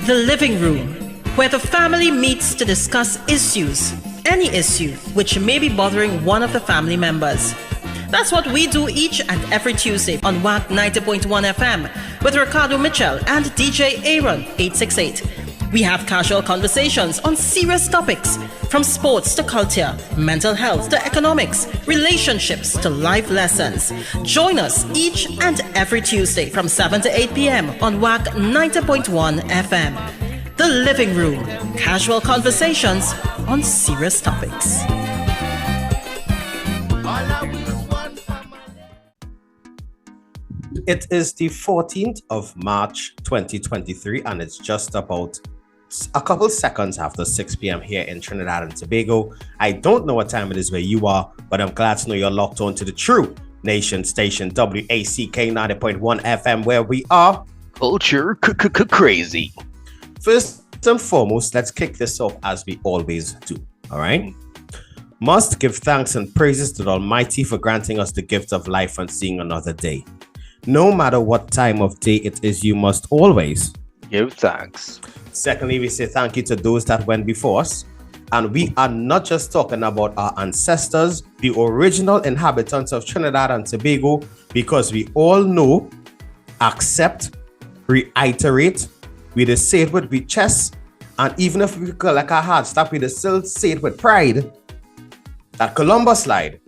The living room, where the family meets to discuss issues, any issue which may be bothering one of the family members. That's what we do each and every Tuesday on WAC 90.1 FM with Ricardo Mitchell and DJ Aaron 868. We have casual conversations on serious topics, from sports to culture, mental health to economics, relationships to life lessons. Join us each and every Tuesday from 7 to 8 p.m. on WAC 90.1 FM. The Living Room, casual conversations on serious topics. It is the 14th of March 2023 and it's just about a couple seconds after 6 p.m. here in Trinidad and Tobago. I don't know what time it is where you are, but I'm glad to know you're locked on to the true nation station WACK 90.1 FM, where we are culture crazy. First and foremost, let's kick this off as we always do. All right. Must give thanks and praises to the Almighty for granting us the gift of life and seeing another day. No matter what time of day it is, you must always give thanks. Secondly, we say thank you to those that went before us. And we are not just talking about our ancestors, the original inhabitants of Trinidad and Tobago, because we all know, accept, reiterate, we just say it with the chest, and even if we feel like our heart stop, we just still say it with pride, that Columbus slide.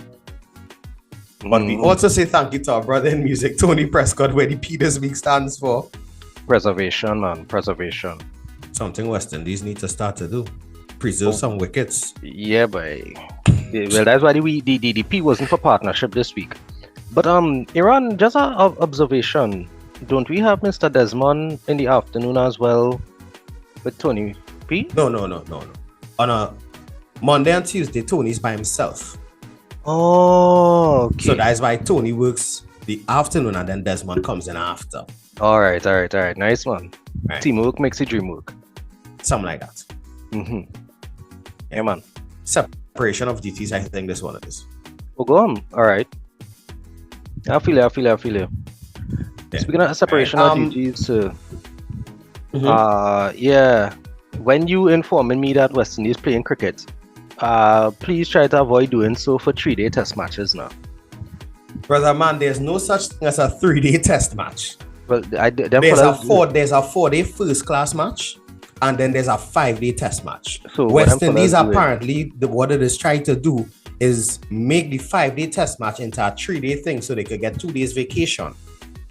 But we also say thank you to our brother in music, Tony Prescott, where the P this week stands for. Preservation, man. Preservation. Something West Indies need to start to do. Preserve some wickets. Yeah, boy. Well, that's why the P wasn't for partnership this week. But Iran, just an observation. Don't we have Mr. Desmond in the afternoon as well with Tony P? No. On a Monday and Tuesday, Tony's by himself. Oh, okay. So that is why Tony works the afternoon and then Desmond comes in after. All right. Nice one. Right. Teamwork makes the dream work. Something like that. Yeah, man. Separation of duties, I think this one is. Oh, go on. All right. I feel you. Yeah. Speaking of separation of duties, yeah, when you informing me that West Indies playing cricket, please try to avoid doing so for 3-day test matches now. Brother man, there's no such thing as a 3-day test match. Well, there's a 4-day first class match, and then there's a 5-day test match. So West Indies apparently, what it is trying to do is make the 5-day test match into a 3-day thing so they could get 2 days vacation.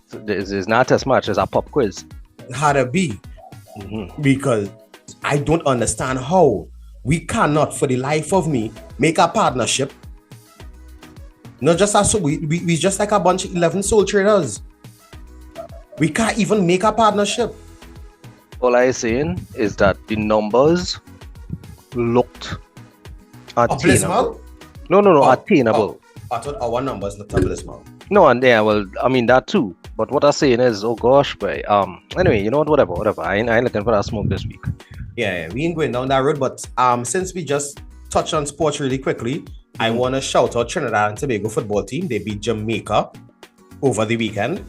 So it's not a test match, it's a pop quiz. How to be? Because I don't understand how we cannot, for the life of me, make a partnership. Not just as we just like a bunch of 11 sole traders. We can't even make a partnership. All I'm saying is that the numbers looked attainable. No, attainable. I thought our numbers looked abysmal. No, and yeah, well, I mean that too. But what I'm saying is, oh gosh, boy. Anyway, you know what? Whatever. I ain't looking for that smoke this week. Yeah, we ain't going down that road. But since we just touched on sports really quickly, I want to shout out Trinidad and Tobago football team. They beat Jamaica over the weekend,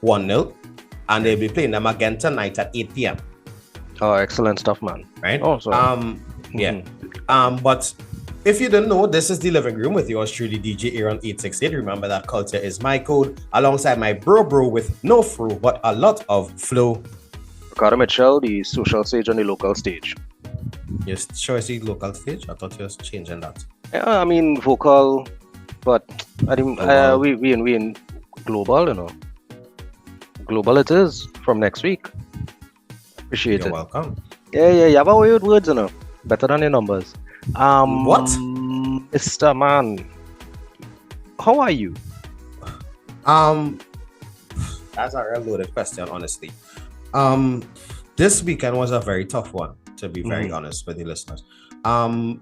1-0, and they'll be playing them again tonight at 8 p.m. Oh, excellent stuff, man. Right? Oh, sorry. Yeah. But if you don't know, this is the living room with yours truly, DJ Aaron 868. Remember that culture is my code, alongside my bro with no fro, but a lot of flow. Ricardo Mitchell, the social stage on the local stage. Yes, sure, I see local stage. I thought you was changing that. Yeah, I mean vocal, but I think we in global, you know. Global it is from next week. Appreciate it. You're welcome. Yeah, you have a way with words, you know. Better than your numbers. What? Mr. Man, how are you? That's a real loaded question, honestly. This weekend was a very tough one, to be very honest with the listeners. My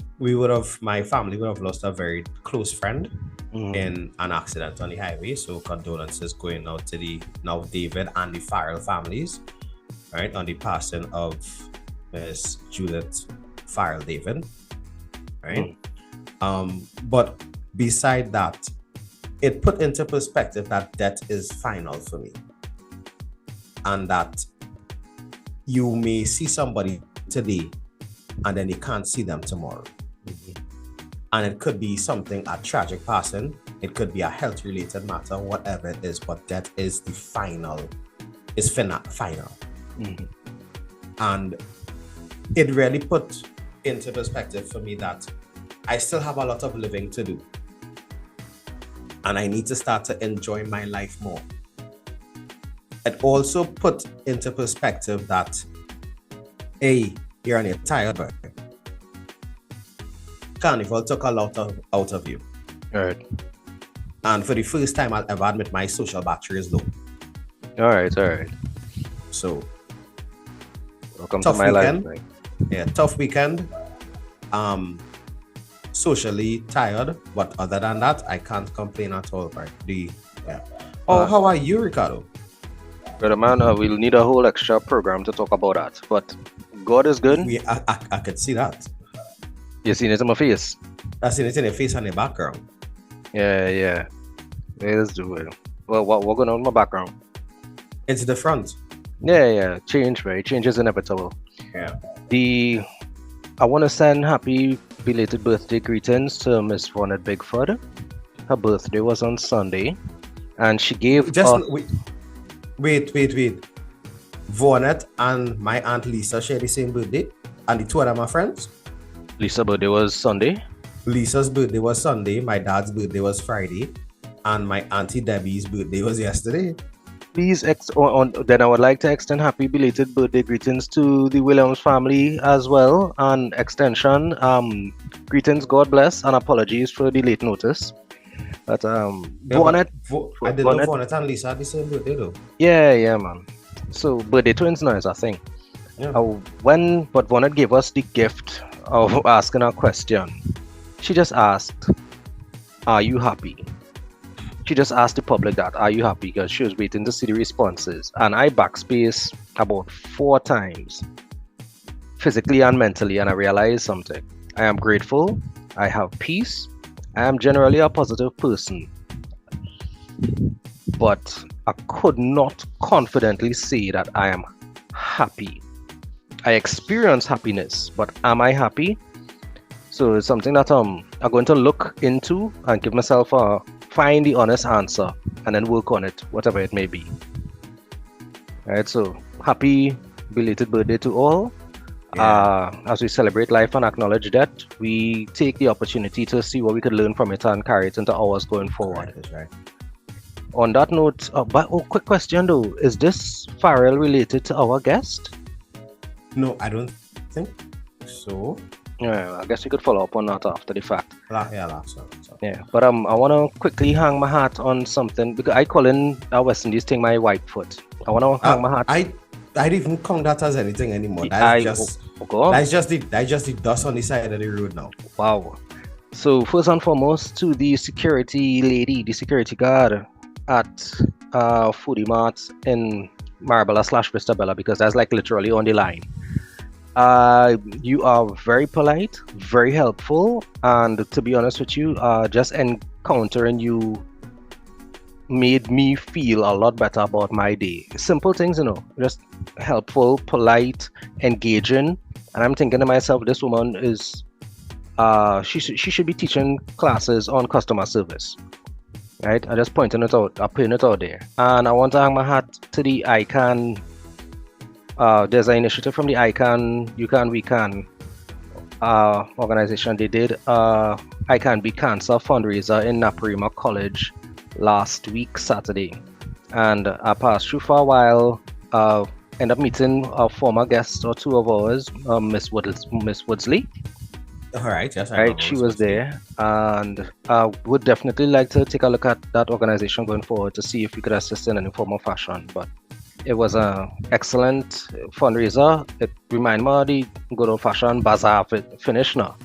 family would have lost a very close friend in an accident on the highway. So condolences going out to the now David and the Farrell families, right, on the passing of Miss Judith Farrell David, right? But beside that, it put into perspective that death is final for me, and that you may see somebody today and then you can't see them tomorrow. And it could be something, a tragic passing, it could be a health related matter, whatever it is, but that is the final. And it really put into perspective for me that I still have a lot of living to do. And I need to start to enjoy my life more. It also put into perspective that, A, you're on a tired bird. Carnival took a lot out of you. All right. And for the first time, I'll ever admit my social battery is low. All right. So, welcome to my weekend. life. Yeah, tough weekend. Socially tired, but other than that, I can't complain at all. Right? How are you, Ricardo? Brother man, we'll need a whole extra program to talk about that. But God is good. I could see that. You seen it in my face? I seen it in your face and the background. Yeah. Let's do it. Well, what's going on in my background? It's the front. Yeah. Change is inevitable. Yeah. I want to send happy belated birthday greetings to Miss Vonnet Bigford. Her birthday was on Sunday, and she gave Wait. Vonnet and my aunt Lisa share the same birthday, and the two of them are friends. Lisa's birthday was Sunday. Lisa's birthday was Sunday. My dad's birthday was Friday, and my auntie Debbie's birthday was yesterday. Please, then I would like to extend happy belated birthday greetings to the Williams family as well. And extension, greetings, God bless, and apologies for the late notice. But Vonnet, I didn't know Vonnet and Lisa had the same birthday though. Yeah, man. So birthday twins now is a thing. Yeah. But Vonnet gave us the gift of asking a question. She just asked, "Are you happy?" She just asked the public that, "Are you happy?" Because she was waiting to see the responses. And I backspace about 4 times, physically and mentally, and I realized something. I am grateful. I have peace. I am generally a positive person. But I could not confidently say that I am happy. I experience happiness, but am I happy? So it's something that I'm going to look into and give myself find the honest answer and then work on it, whatever it may be. Alright, so happy belated birthday to all. As we celebrate life and acknowledge that, we take the opportunity to see what we could learn from it and carry it into ours going forward. That's right. On that note, quick question though, is this Farrell related to our guest? No, I don't think so. Yeah, I guess we could follow up on that after the fact. Yeah, but I want to quickly hang my hat on something because I call in West Indies thing my white foot. I want to hang my hat. I don't even count that as anything anymore. That's just the dust on the side of the road now. Wow. So first and foremost, to the security lady, the security guard at Foodie Mart in Marabella/Vista Bella, because that's like literally on the line. You are very polite, very helpful, and to be honest with you, just encountering you made me feel a lot better about my day. Simple things, just helpful, polite, engaging, and I'm thinking to myself, this woman is she should be teaching classes on customer service, right? I'm just pointing it out, I'm putting it out there. And I want to hang my hat to the ICANN. There's an initiative from the ICANN, You Can, We Can organization. They did I Can Be Cancer fundraiser in Naparima College last week, Saturday. And I passed through for a while, ended up meeting a former guest or 2 of ours, Miss Woodsley. All right, yes. Right, she was there, and I would definitely like to take a look at that organization going forward to see if we could assist in any form of fashion. But it was an excellent fundraiser. It reminded me of the good old-fashioned bazaar finish now.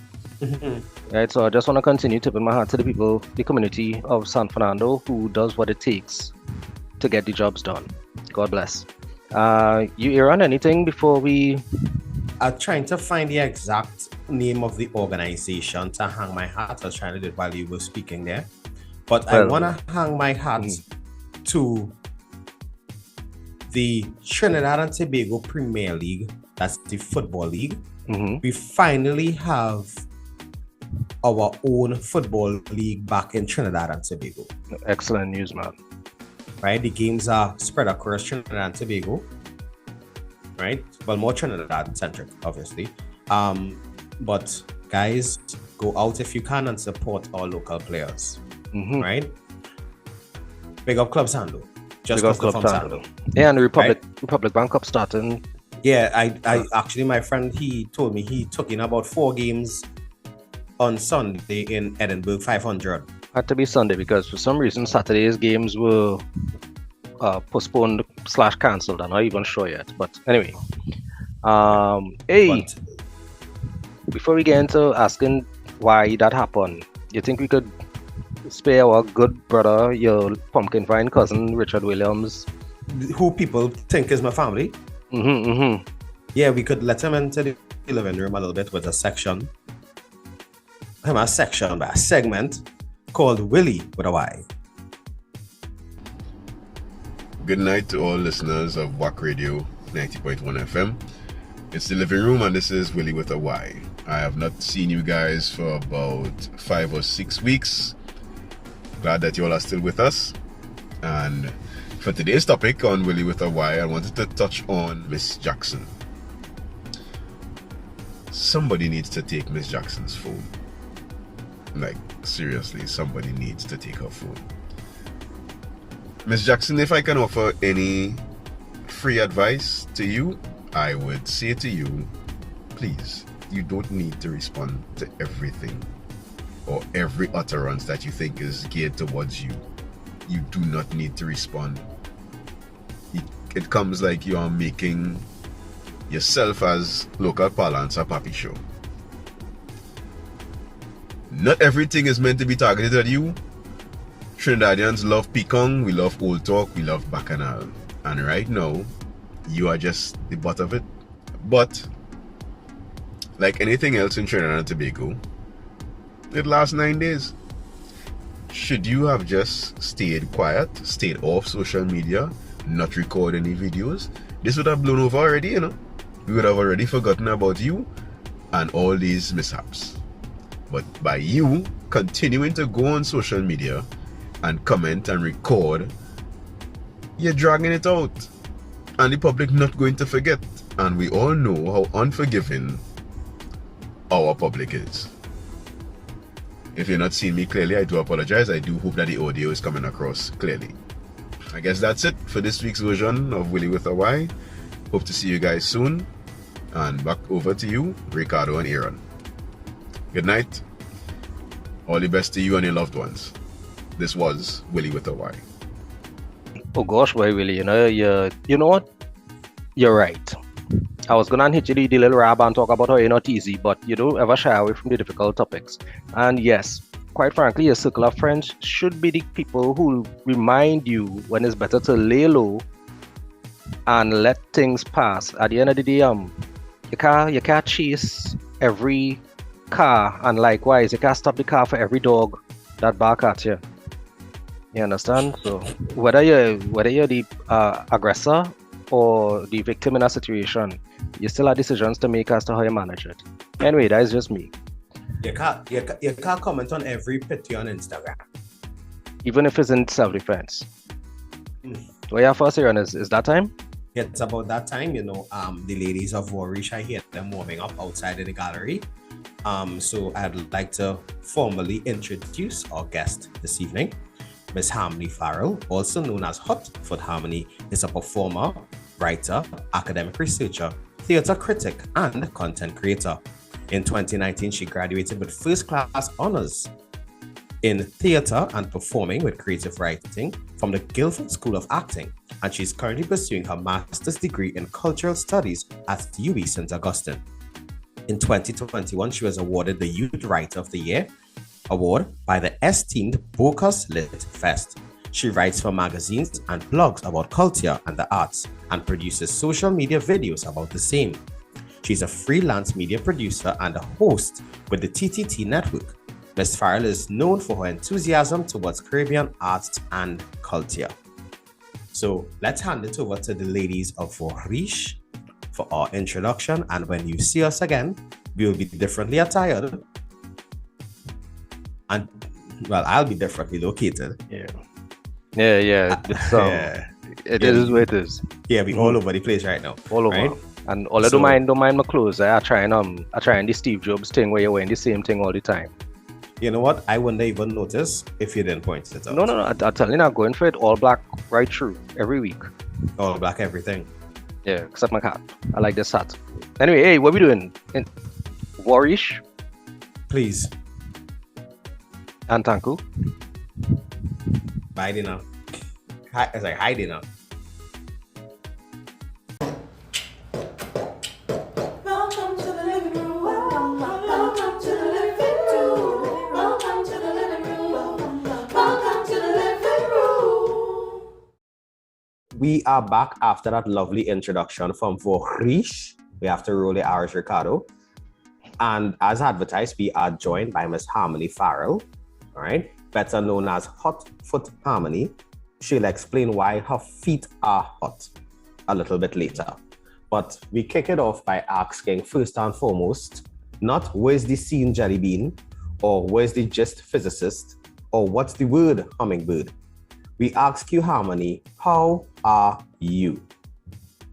Right, so I just want to continue tipping my hat to the people, the community of San Fernando who does what it takes to get the jobs done. God bless. You, Aaron, anything before we... I'm trying to find the exact name of the organization to hang my hat. I was trying to do it while you were speaking there. But I want to hang my hat to the Trinidad and Tobago Premier League, that's the football league, we finally have our own football league back in Trinidad and Tobago. Excellent news, man. Right? The games are spread across Trinidad and Tobago. Right? Well, more Trinidad-centric, obviously. But guys, go out if you can and support our local players. Right? Big up Club Sando. Just Big up Club Sando. Yeah, and the Republic Bank Cup starting. Yeah, I actually, my friend, he told me he took in about 4 games on Sunday in Edinburgh 500. Had to be Sunday because for some reason Saturday's games were postponed / cancelled. I'm not even sure yet. But anyway, before we get into asking why that happened, you think we could spare our good brother, your pumpkin vine cousin Richard Williams, who people think is my family? Yeah, we could let him into the living room a little bit with a segment called Willy with a Y. Good night to all listeners of WAC Radio 90.1 FM. It's the living room and this is Willy with a Y. I have not seen you guys for about 5 or 6 weeks. Glad that you all are still with us. And for today's topic on Willy with a Y, I wanted to touch on Miss Jackson. Somebody needs to take Miss Jackson's phone. Like, seriously, somebody needs to take her phone. Miss Jackson, if I can offer any free advice to you, I would say to you, please, you don't need to respond to everything or every utterance that you think is geared towards you. You do not need to respond. It comes like you are making yourself, as local parlance, a papi show. Not everything is meant to be targeted at you. Trinidadians love Pekong, we love Old Talk, we love Bacchanal. And right now, you are just the butt of it. But, like anything else in Trinidad and Tobago, it lasts 9 days. Should you have just stayed quiet, stayed off social media, not record any videos, this would have blown over already, you know. We would have already forgotten about you and all these mishaps. But by you continuing to go on social media and comment and record, you're dragging it out. And the public not going to forget. And we all know how unforgiving our public is. If you're not seeing me clearly, I do apologize. I do hope that the audio is coming across clearly. I guess that's it for this week's version of Willy with a Y. Hope to see you guys soon. And back over to you, Ricardo and Aaron. Good night. All the best to you and your loved ones. This was Willy with a Y. Oh gosh, boy, Willy, you know what? You're right. I was gonna hit you the little rab and talk about how you're not easy, but you don't ever shy away from the difficult topics. And yes, quite frankly, your circle of friends should be the people who remind you when it's better to lay low and let things pass. At the end of the day, you can't chase every car, and likewise, you can't stop the car for every dog that bark at you. You understand? So whether you're the aggressor or the victim in a situation, you still have decisions to make as to how you manage it. Anyway, that is just me. You can't comment on every picture on Instagram, even if it's in self-defense. Well, yeah, first Aaron, is that time? It's about that time, you know. The ladies of Warwick, I hear them warming up outside in the gallery. So I'd like to formally introduce our guest this evening. Miss Harmony Farrell, also known as Hotfoot Harmony, is a performer, writer, academic researcher, theatre critic, and content creator. In 2019, she graduated with first-class honors in theatre and performing with creative writing from the Guildford School of Acting, and she's currently pursuing her master's degree in cultural studies at UWI St. Augustine. In 2021, she was awarded the Youth Writer of the Year award by the esteemed Bocas Lit Fest. She writes for magazines and blogs about culture and the arts and produces social media videos about the same. She's a freelance media producer and a host with the TTT Network. Ms. Farrell is known for her enthusiasm towards Caribbean arts and culture. So let's hand it over to the ladies of Riche for our introduction. And when you see us again, we'll be differently attired. And, well, I'll be differently located. Yeah. It is what it is. Yeah, we all over the place right now. All over. Right? And all I don't mind my clothes. I trying the Steve Jobs thing where you're wearing the same thing all the time. You know what? I wouldn't even notice if you didn't point it out. No. I'm telling you, I'm going for it all black right through every week. All black everything. Yeah, except my hat. I like this hat. Anyway, hey, what we doing? Warish? Please. And Tanku? Bye dinner. It's like hi dinner. Welcome to the living room. Welcome to the living room. Welcome to the living room. Welcome to the living room. We are back after that lovely introduction from Riche. We have to roll the Irish Ricardo. And as advertised, we are joined by Miss Harmony Farrell, all right, better known as Hotfoot Harmony. She'll explain why her feet are hot a little bit later. But we kick it off by asking first and foremost, not where's the scene jelly bean, or where's the gist physicist, or what's the word hummingbird. We ask you, Harmony, how are you?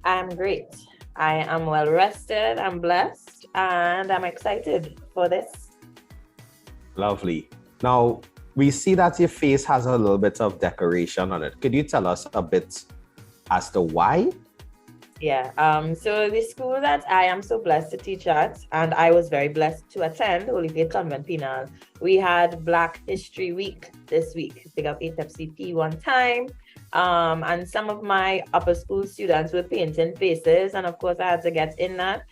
I'm great. I am well rested, I'm blessed, and I'm excited for this. Lovely. Now, we see that your face has a little bit of decoration on it. Could you tell us a bit as to why? Yeah, so the school that I am so blessed to teach at, and I was very blessed to attend, Holy Faith Convent Penal, we had Black History Week this week. Big up HFCP one time. And some of my upper school students were painting faces, and of course I had to get in that.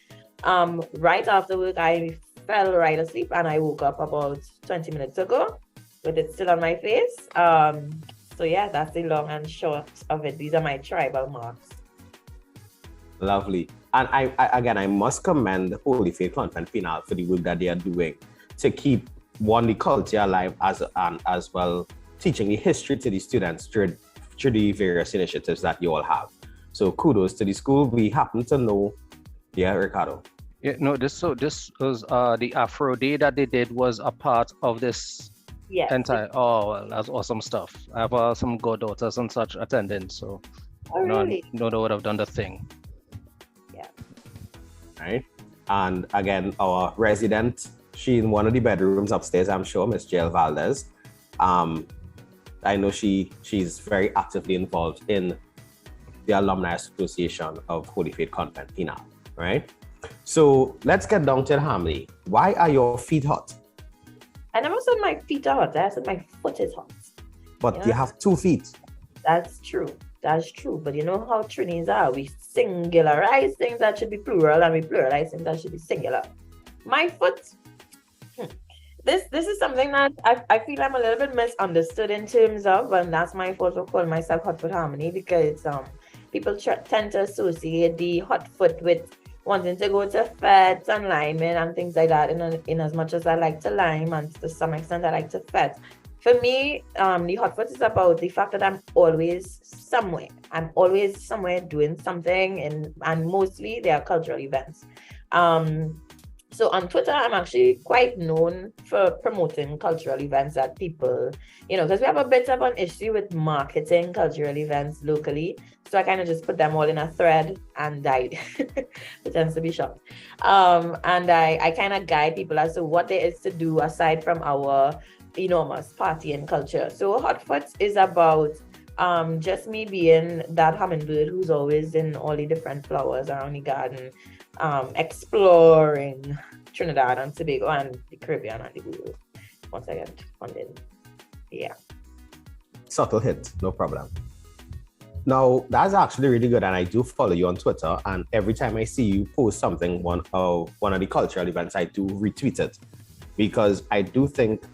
Right after work, I fell right asleep, and I woke up about 20 minutes ago with it still on my face. So yeah, that's the long and short of it. These are my tribal marks. Lovely. And I must commend Holy Faith Convent Penal for the work that they are doing to keep the culture alive as well, teaching the history to the students through the various initiatives that you all have. So kudos to the school. We happen to know, Ricardo. Yeah, no, this was the Afro Day that they did was a part of this. Yes. Entire. Oh, well, that's awesome stuff. I have some goddaughters and such attending, so really? no, they would have done the thing. Yeah. Right. And again, our resident, she in one of the bedrooms upstairs, I'm sure, Miss Jill Valdez. I know she's very actively involved in the Alumni Association of Holy Faith Convent Penal, right? So let's get down to the Harmony. Why are your feet hot? I never said my feet are hot. I said my foot is hot. But you have 2 feet. That's true. That's true. But you know how Trinis are. We singularize things that should be plural, and we pluralize things that should be singular. My foot. This is something that I feel I'm a little bit misunderstood in terms of, and that's my fault for calling myself Hotfoot Harmony, because people tend to associate the hot foot with wanting to go to fets and liming and things like that. In as much as I like to lime, and to some extent I like to fet. For me, the hot foot is about the fact that I'm always somewhere. I'm always somewhere doing something, and mostly they are cultural events. So on Twitter, I'm actually quite known for promoting cultural events that people, because we have a bit of an issue with marketing cultural events locally. So I kind of just put them all in a thread, and I pretends to be shocked. And I kind of guide people as to what there is to do aside from our enormous party and culture. So Hotfoot is about just me being that hummingbird who's always in all the different flowers around the garden, exploring Trinidad and Tobago and the Caribbean and the Bahamas once I get funded. Yeah. Subtle hit, no problem. Now, that's actually really good, and I do follow you on Twitter, and every time I see you post something, one of the cultural events, I do retweet it, because I do think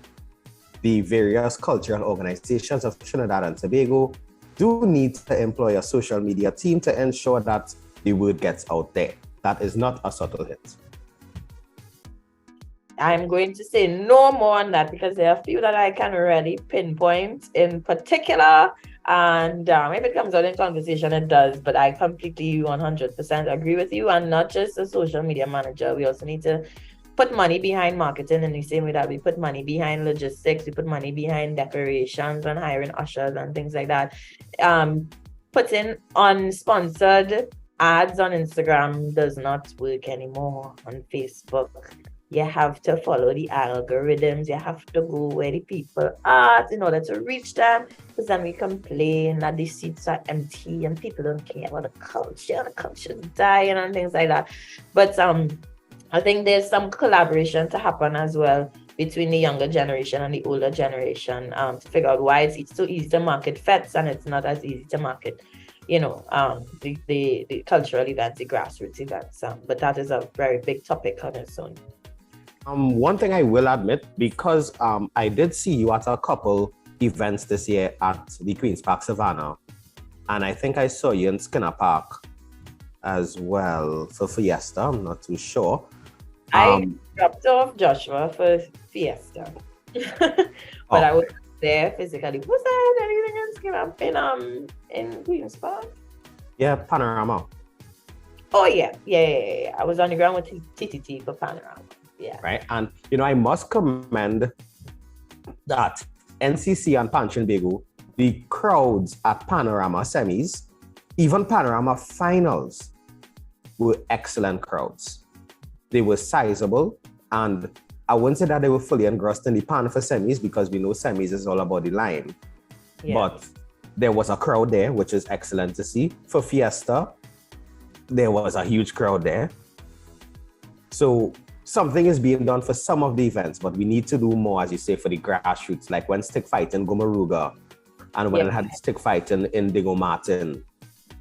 the various cultural organizations of Trinidad and Tobago do need to employ a social media team to ensure that the word gets out there. That is not a subtle hit. I'm going to say no more on that, because there are a few that I can really pinpoint. In particular, And if it comes out in conversation, it does. But I completely 100% agree with you. And not just a social media manager. We also need to put money behind marketing in the same way that we put money behind logistics, we put money behind decorations and hiring ushers and things like that. Putting on sponsored ads on Instagram does not work anymore. On Facebook, you have to follow the algorithms. You have to go where the people are in order to reach them. Because then we complain that the seats are empty and people don't care about the culture. The culture's dying and things like that. But I think there's some collaboration to happen as well between the younger generation and the older generation to figure out why it's so easy to market fets and it's not as easy to market, the cultural events, the grassroots events. But that is a very big topic on its own. One thing I will admit, because I did see you at a couple events this year at the Queen's Park Savannah, and I think I saw you in Skinner Park as well for Fiesta. I'm not too sure. I dropped off Joshua for Fiesta, but I was there physically. Was there anything in Skinner in Queen's Park? Yeah, Panorama. Oh yeah. I was on the ground with TTT for Panorama. Yeah. Right, and I must commend that NCC and Pancho and Bego, the crowds at Panorama semis, even Panorama finals, were excellent crowds. They were sizable, and I wouldn't say that they were fully engrossed in the pan for semis because we know semis is all about the line. Yeah. But there was a crowd there, which is excellent to see. For Fiesta, there was a huge crowd there. So something is being done for some of the events, but we need to do more, as you say, for the grassroots, like when stick fighting Gomaruga, and when it had stick fighting in Digo Martin,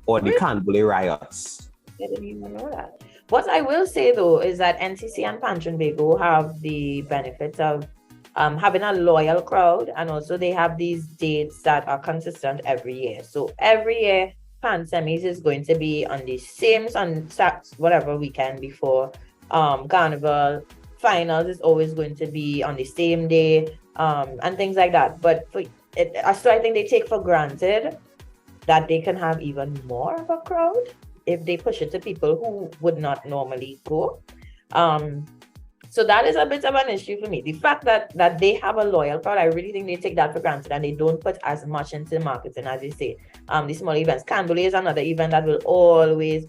or the Canbule riots. I didn't even know that. What I will say though is that NCC and Pancho and Bego have the benefit of having a loyal crowd, and also they have these dates that are consistent every year. So every year, Pan Semis is going to be on the same whatever weekend before Carnival. Finals is always going to be on the same day, and things like that. But so I think they take for granted that they can have even more of a crowd if they push it to people who would not normally go. So that is a bit of an issue for me. The fact that they have a loyal crowd, I really think they take that for granted and they don't put as much into marketing as they say. The small events. Canbule is another event that will always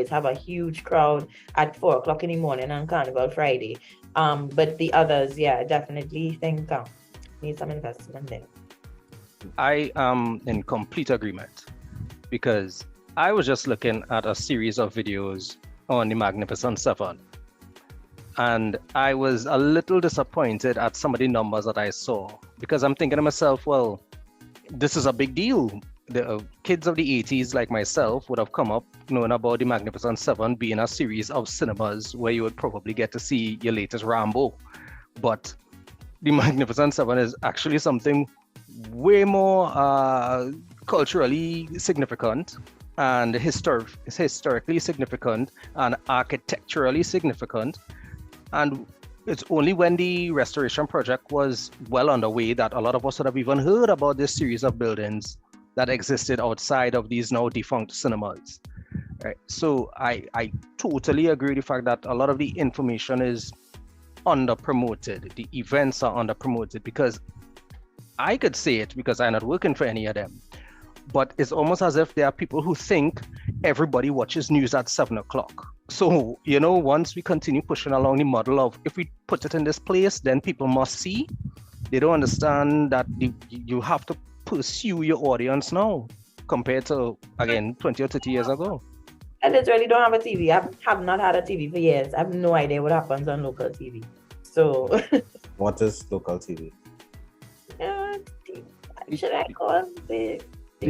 have a huge crowd at 4 o'clock in the morning on Carnival Friday. But the others, definitely think need some investment there. I am in complete agreement because I was just looking at a series of videos on the Magnificent Seven, and I was a little disappointed at some of the numbers that I saw because I'm thinking to myself, well, this is a big deal. The kids of the 80s like myself would have come up knowing about the Magnificent Seven being a series of cinemas where you would probably get to see your latest Rambo. But the Magnificent Seven is actually something way more culturally significant and historically significant and architecturally significant. And it's only when the restoration project was well underway that a lot of us would have even heard about this series of buildings that existed outside of these now defunct cinemas. Right? So I totally agree with the fact that a lot of the information is under-promoted. The events are under-promoted because I could say it because I'm not working for any of them. But it's almost as if there are people who think everybody watches news at 7 o'clock. So, once we continue pushing along the model of if we put it in this place, then people must see. They don't understand that you have to pursue your audience now compared to, again, 20 or 30 years ago. I literally don't have a TV. I have not had a TV for years. I have no idea what happens on local TV. So, what is local TV? Should I call the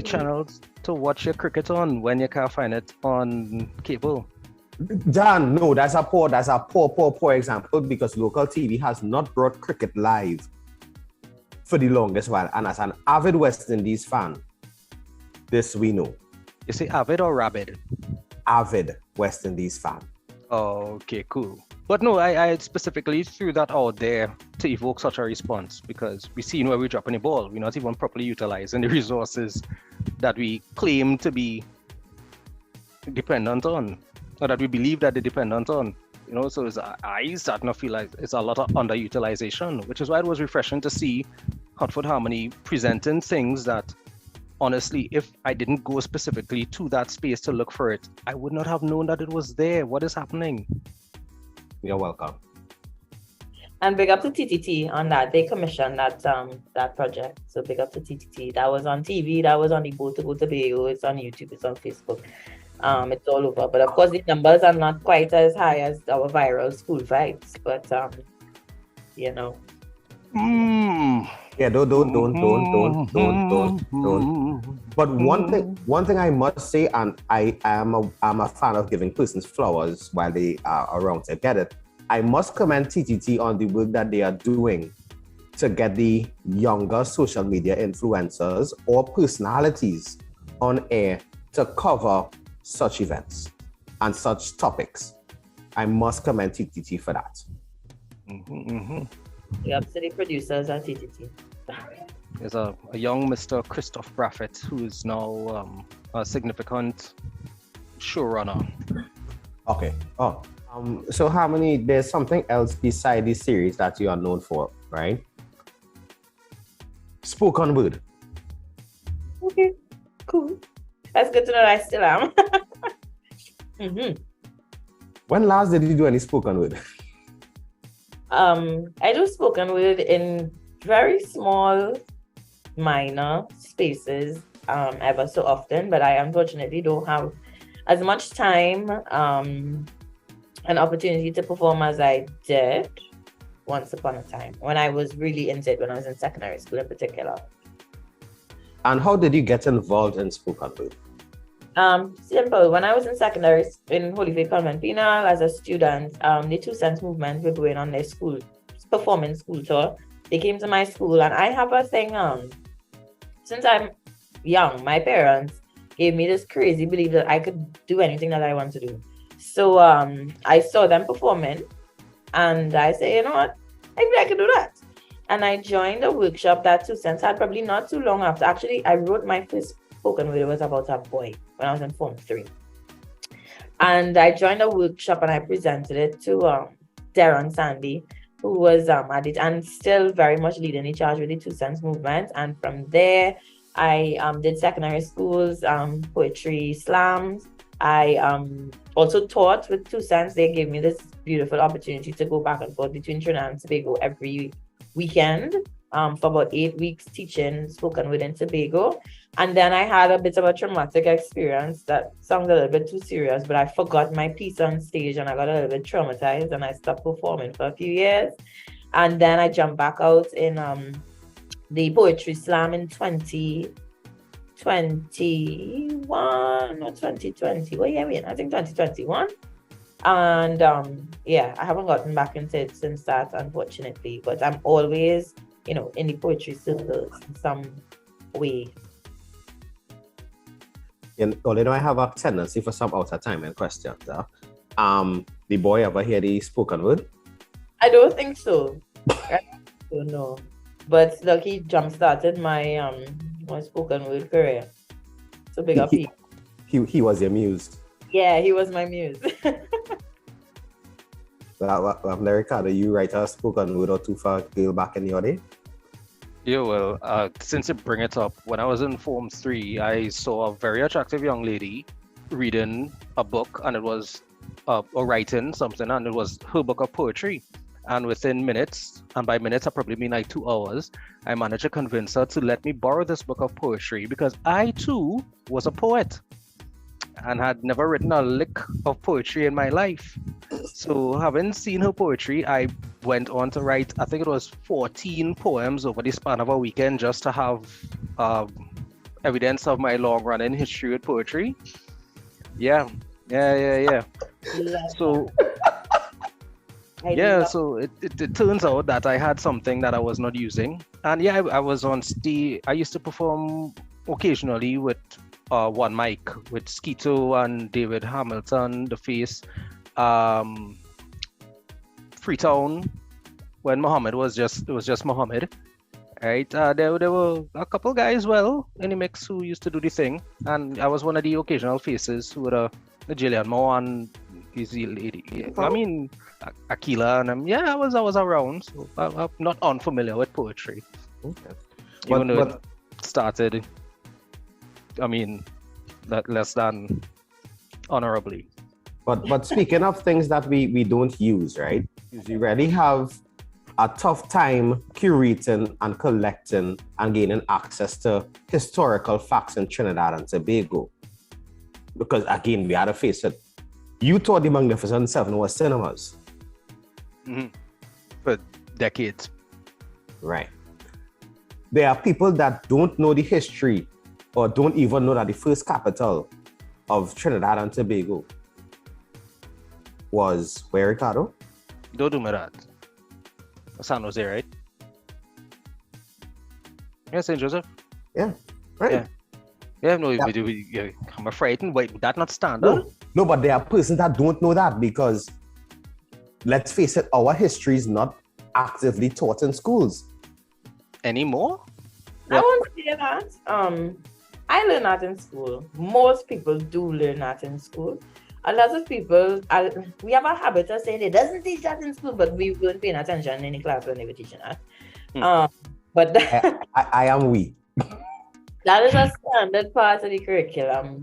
channels to watch your cricket on when you can't find it on cable? Dan, no, that's a poor example because local TV has not brought cricket live for the longest while. And as an avid West Indies fan, this we know. You say avid or rabid? Avid West Indies fan. Okay, cool. But no, I specifically threw that out there to evoke such a response because we seen where we're dropping the ball. We're not even properly utilizing the resources that we claim to be dependent on, or that we believe that they're dependent on. So I starting to feel like it's a lot of underutilization, which is why it was refreshing to see Hotfoot Harmony presenting things that, honestly, if I didn't go specifically to that space to look for it, I would not have known that it was there. What is happening? You're welcome. And big up to TTT on that. They commissioned that project. So big up to TTT. That was on TV. That was on the Boat to Go to Bayo. It's on YouTube. It's on Facebook. It's all over. But of course, the numbers are not quite as high as our viral school vibes. But Yeah, don't. But one thing I must say, and I'm a fan of giving persons flowers while they are around to get it. I must commend TTT on the work that they are doing to get the younger social media influencers or personalities on air to cover such events and such topics. I must commend TTT for that. Yep, to the producers at TTT. There's a young Mr. Christoph Braffett who is now a significant showrunner. Okay. So Harmony, there's something else beside this series that you are known for, right? Spoken word. Okay, cool. That's good to know I still am. When last did you do any spoken word? I do spoken word in very small, minor spaces ever so often, but I unfortunately don't have as much time and opportunity to perform as I did once upon a time when I was really into it, when I was in secondary school in particular. And how did you get involved in spoken word? Simple. When I was in secondary in Holy Faith Convent Penal as a student, the 2 Cents movement were going on their school performance school tour. They came to my school, and I have a thing. Since I'm young, my parents gave me this crazy belief that I could do anything that I want to do. So I saw them performing, and I said, you know what, maybe I could do that. And I joined a workshop that 2 Cents had probably not too long after. Actually, I wrote my first spoken word. It was about a boy when I was in Form 3. And I joined a workshop and I presented it to Darren Sandy, who was at it and still very much leading the charge with the 2 Cents movement. And from there, I did secondary schools, poetry slams. I also taught with 2 Cents. They gave me this beautiful opportunity to go back and forth between Trinidad and Tobago every weekend for about 8 weeks teaching spoken word in Tobago. And then I had a bit of a traumatic experience that sounded a little bit too serious, but I forgot my piece on stage and I got a little bit traumatized and I stopped performing for a few years. And then I jumped back out in the poetry slam in 2021 or 2020. What year are we in? I think 2021. And I haven't gotten back into it since that, unfortunately. But I'm always, in the poetry circles in some way. Although I have a tendency for some out of time and questions. The boy ever hear the spoken word? I don't think so. I don't know. But look, he jump-started my my spoken word career. So big up he was your muse. Yeah, he was my muse. Ricardo, you write a spoken word or two for a girl back in your day? Yeah, well, since you bring it up, when I was in Form 3, I saw a very attractive young lady reading a book, and it was, or writing something, and it was her book of poetry. And within minutes, and by minutes I probably mean like 2 hours, I managed to convince her to let me borrow this book of poetry because I too was a poet and had never written a lick of poetry in my life. So having seen her poetry, I went on to write, I think it was 14 poems over the span of a weekend just to have evidence of my long-running history with poetry. Yeah. So so it turns out that I had something that I was not using. And I was on stage. I used to perform occasionally with one mic with Skeeto and David Hamilton, The Face, Freetown, when Muhammad was just Muhammad, right? There were a couple guys in the mix who used to do the thing, and I was one of the occasional faces who were the Jillian Moore and easy lady. I mean, Akila, and I was around, so I'm not unfamiliar with poetry. Okay. Even though it started, I mean, less than honorably. But speaking of things that we don't use, right? We really have a tough time curating and collecting and gaining access to historical facts in Trinidad and Tobago. Because again, we had to face it. You thought the Magnificent Seven was cinemas. Mm-hmm. For decades. Right. There are people that don't know the history or don't even know that the first capital of Trinidad and Tobago was where, Ricardo? Don't do me that. San Jose, right? Yeah, St. Joseph. Yeah, right. Yeah, no, I'm afraid. Wait, that not standard? No, but there are persons that don't know that because, let's face it, our history is not actively taught in schools. Anymore? I won't say that. I learned that in school. Most people do learn that in school. A lot of people, we have a habit of saying it doesn't teach that in school, but we weren't paying attention in the class when they were teaching that. But I am we. that is a standard part of the curriculum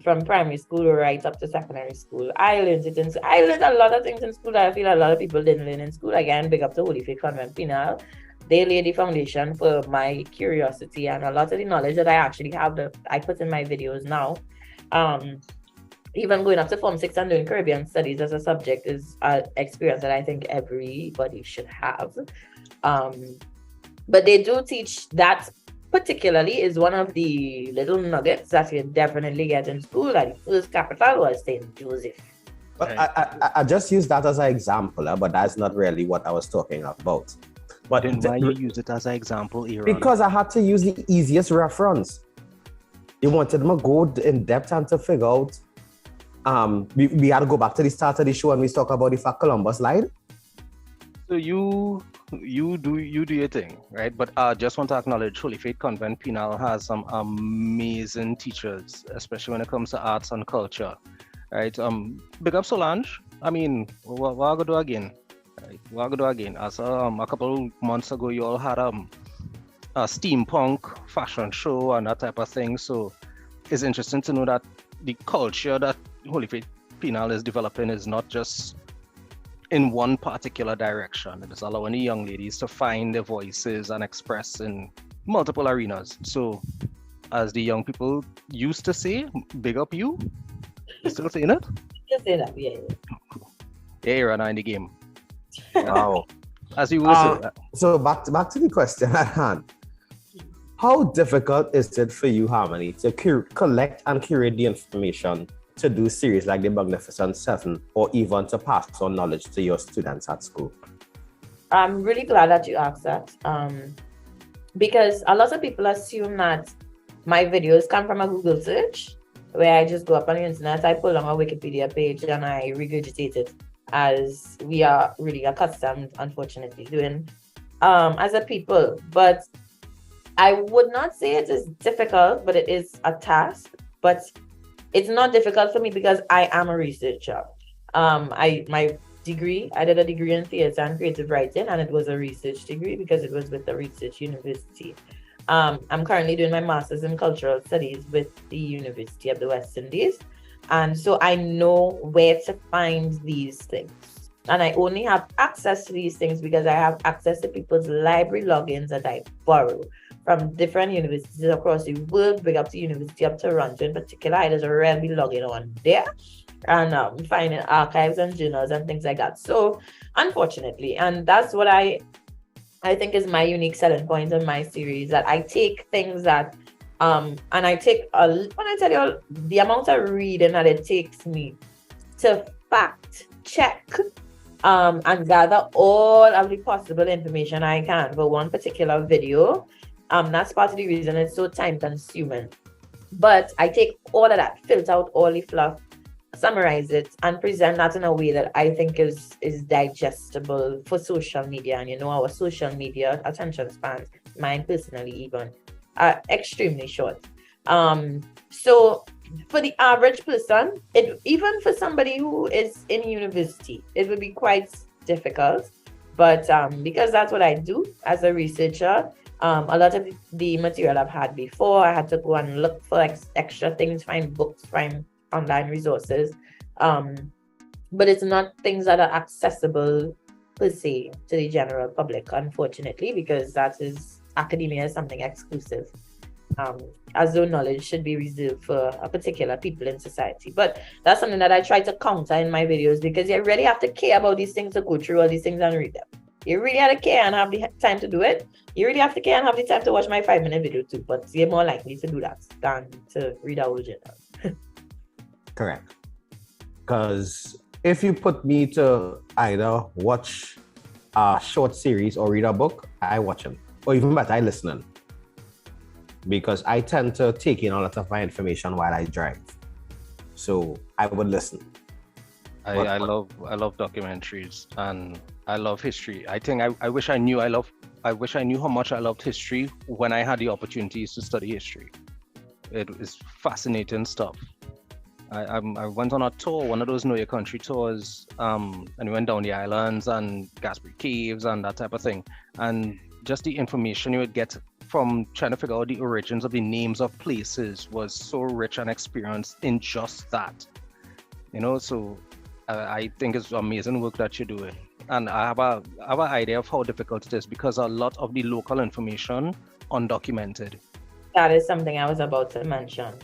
from primary school right up to secondary school. I learned a lot of things in school that I feel a lot of people didn't learn in school. Again, big up to Holy Faith Convent Penal. They laid the foundation for my curiosity and a lot of the knowledge that I actually have that I put in my videos now. Even going up to Form 6 and doing Caribbean studies as a subject is an experience that I think everybody should have. But they do teach that particularly is one of the little nuggets that you definitely get in school. That the first capital was St. Joseph. But I just use that as an example, but that's not really what I was talking about. But then why you use it as an example, Aaron? Because I had to use the easiest reference. You wanted me to go in depth and to figure out. We had to go back to the start of the show and we talk about the fact Columbus lied. So you do your thing, right? But I just want to acknowledge Holy Faith Convent Penal has some amazing teachers, especially when it comes to arts and culture, right? Big up Solange. I mean, what I go do again? Right? What I go do again? As a couple months ago, you all had a steampunk fashion show and that type of thing. So it's interesting to know that the culture that Holy Faith Penal is developing is not just in one particular direction. It is allowing the young ladies to find their voices and express in multiple arenas. So, as the young people used to say, big up you. You still saying it? Just say that, yeah. Yeah, you're in the game. Wow. As you will say. So back to the question at hand. How difficult is it for you, Harmony, to collect and curate the information to do series like the Magnificent Seven or even to pass on knowledge to your students at school? I'm really glad that you asked that because a lot of people assume that my videos come from a Google search where I just go up on the internet, I pull on a Wikipedia page and I regurgitate it as we are really accustomed, unfortunately, doing as a people. But I would not say it is difficult, but it is a task. But it's not difficult for me because I am a researcher. My degree, I did a degree in theater and creative writing, and it was a research degree because it was with a research university. I'm currently doing my master's in cultural studies with the University of the West Indies. And so I know where to find these things. And I only have access to these things because I have access to people's library logins that I borrow from different universities across the world. Big up to University of Toronto in particular. I just really login on there and finding archives and journals and things like that. So unfortunately, and that's what I think is my unique selling point in my series, that I take things that and I take when I tell you the amount of reading that it takes me to fact check and gather all of the possible information I can for one particular video. That's part of the reason it's so time consuming. But I take all of that, filter out all the fluff, summarize it and present that in a way that I think is digestible for social media. And you know, our social media attention spans, mine personally even, are extremely short. So for the average person, even for somebody who is in university, it would be quite difficult. But because that's what I do as a researcher, a lot of the material I've had before, I had to go and look for extra things, find books, find online resources. But it's not things that are accessible per se to the general public, unfortunately, because academia is something exclusive. As though knowledge should be reserved for a particular people in society. But that's something that I try to counter in my videos, because you really have to care about these things to go through all these things and read them. You really have to care and have the time to do it. You really have to care and have the time to watch my 5-minute video too, but you're more likely to do that than to read a whole journal. Correct. Because if you put me to either watch a short series or read a book, I watch them. Or even better, I listen them. Because I tend to take in a lot of my information while I drive. So I would listen. I love documentaries and I love history. I think I wish I knew how much I loved history when I had the opportunities to study history. It is fascinating stuff. I went on a tour, one of those Know Your Country tours, and we went down the islands and Gasperi Caves and that type of thing. And just the information you would get from trying to figure out the origins of the names of places was so rich and experienced in just that. You know, so I think it's amazing work that you're doing. And I have an idea of how difficult it is because a lot of the local information undocumented. That is something I was about to mention.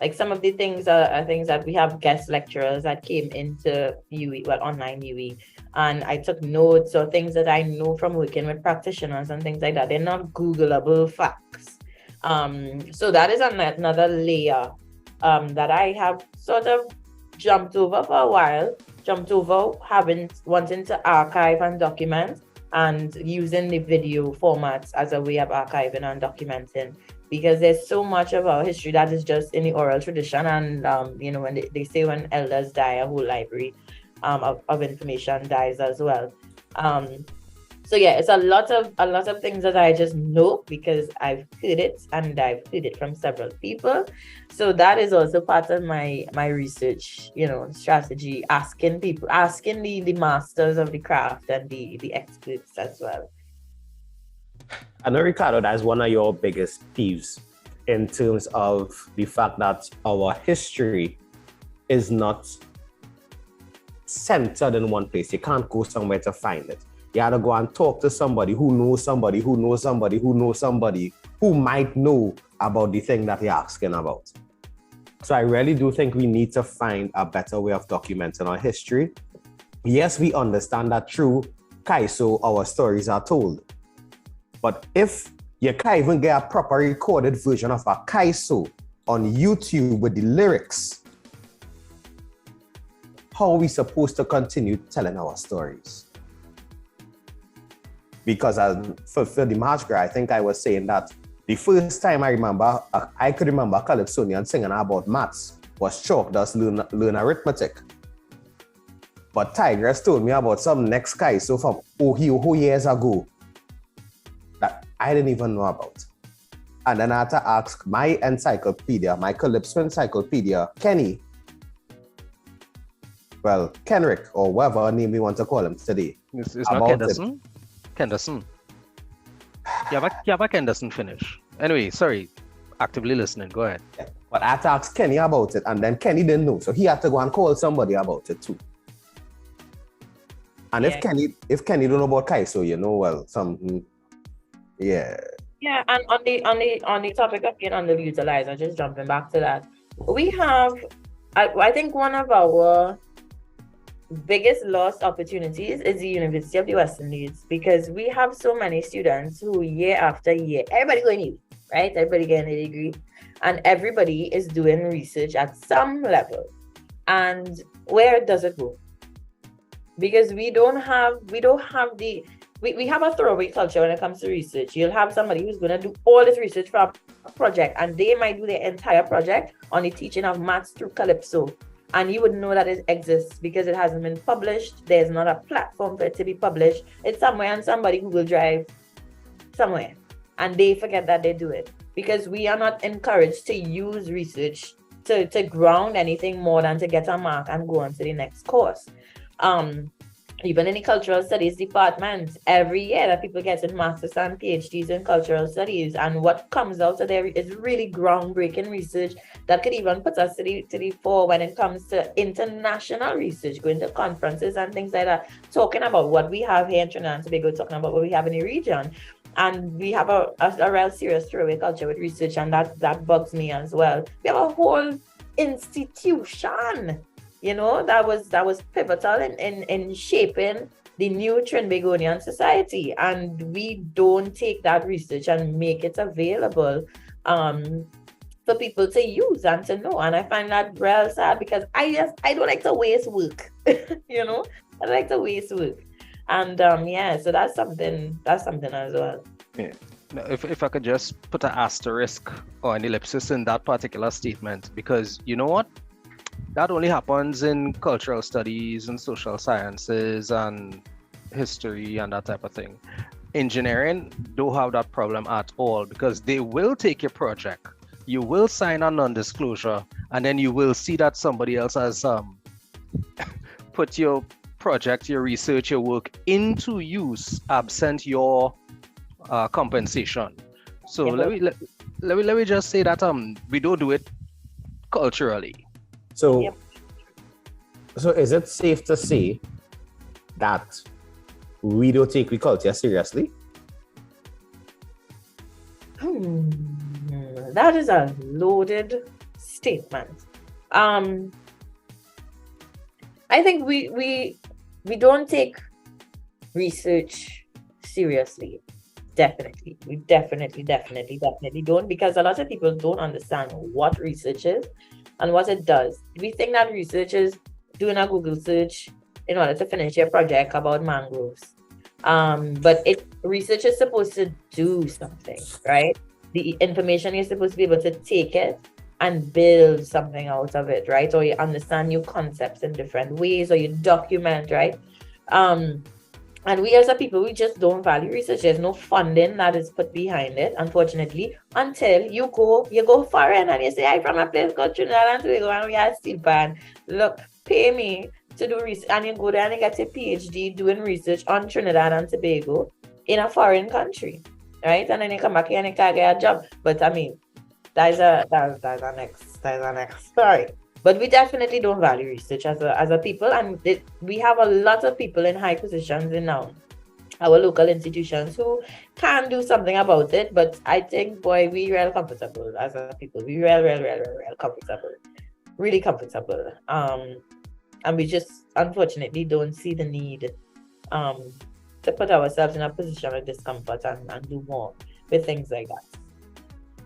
Like some of the things are things that we have guest lecturers that came into UE, well, online UE, and I took notes or things that I know from working with practitioners and things like that. They're not Googleable facts. So that is another layer that I have sort of jumped over for a while, wanting to archive and document, and using the video formats as a way of archiving and documenting, because there's so much of our history that is just in the oral tradition. And you know, when they say when elders die, a whole library of information dies as well. So yeah, it's a lot of things that I just know because I've heard it, and I've heard it from several people. So that is also part of my research, you know, strategy, asking the masters of the craft and the experts as well. I know, Ricardo, that's one of your biggest peeves in terms of the fact that our history is not centered in one place. You can't go somewhere to find it. You have to go and talk to somebody who knows somebody who knows somebody who knows somebody who might know about the thing that you're asking about. So I really do think we need to find a better way of documenting our history. Yes, we understand that through Kaiso, our stories are told. But if you can't even get a proper recorded version of a Kaiso on YouTube with the lyrics, how are we supposed to continue telling our stories? Because for the March Gras, I think I was saying that the first time I could remember Calypsonian singing about maths was chalk, just learn arithmetic. But Tigress told me about some next Kaiso from who years ago that I didn't even know about. And then I had to ask my encyclopedia, my Calypso encyclopedia, Kenny. Well, Kenrick, or whatever name we want to call him today. It's not Kenderson? Kenderson. You have a Kenderson finish. Anyway, sorry, actively listening, go ahead. Yeah. But I had to ask Kenny about it, and then Kenny didn't know, so he had to go and call somebody about it too. And if Kenny don't know about Kaiso, you know, well, yeah. Yeah, and on the topic of being underutilized, just jumping back to that, we have, I think one of our biggest lost opportunities is the University of the West Indies, because we have so many students who year after year, everybody going to, right? Everybody getting a degree, and everybody is doing research at some level. And where does it go? Because we have a throwaway culture when it comes to research. You'll have somebody who's going to do all this research for a project, and they might do their entire project on the teaching of maths through Calypso. and you wouldn't know that it exists because it hasn't been published. There's not a platform for it to be published. It's somewhere on somebody Google Drive somewhere, and they forget that they do it because we are not encouraged to use research to ground anything more than to get a mark and go on to the next course. Even in the cultural studies department, every year that people get in masters and PhDs in cultural studies, and what comes out of there is really groundbreaking research that could even put us to the fore when it comes to international research, going to conferences and things like that, talking about what we have here in Trinidad and Tobago, talking about what we have in the region. And we have a real serious throwaway culture with research, and that bugs me as well. We have a whole institution, you know, that was pivotal in shaping the new Trinbagonian society, and we don't take that research and make it available for people to use and to know. And I find that real sad because I don't like to waste work. You know, I don't like to waste work. And so that's something as well. Yeah. Now, if I could just put an asterisk or an ellipsis in that particular statement, because you know what? That only happens in cultural studies and social sciences and history and that type of thing. Engineering don't have that problem at all, because they will take your project, you will sign a non-disclosure, and then you will see that somebody else has put your project, your research, your work into use absent your compensation. So Yeah. let me just say that we don't do it culturally. So, Yep. so is it safe to say that we don't take the culture seriously? That is a loaded statement. I think we don't take research seriously. Definitely. We definitely don't, because a lot of people don't understand what research is and what it does. We think that research is doing a Google search in order to finish your project about mangroves. But research is supposed to do something, right? The information, you're supposed to be able to take it and build something out of it, right? Or you understand new concepts in different ways, or you document, right? And we as a people, we just don't value research. There's no funding that is put behind it, unfortunately, until you go foreign and you say, I'm from a place called Trinidad and Tobago and we are steel pan. Look, pay me to do research. And you go there and you get a PhD doing research on Trinidad and Tobago in a foreign country, right? And then you come back here and you can't get a job. But I mean, that's a next story. But we definitely don't value research as a people, and we have a lot of people in high positions in our local institutions who can do something about it. But I think, boy, we real comfortable as a people. We real comfortable, really comfortable. And we just unfortunately don't see the need to put ourselves in a position of discomfort and do more with things like that.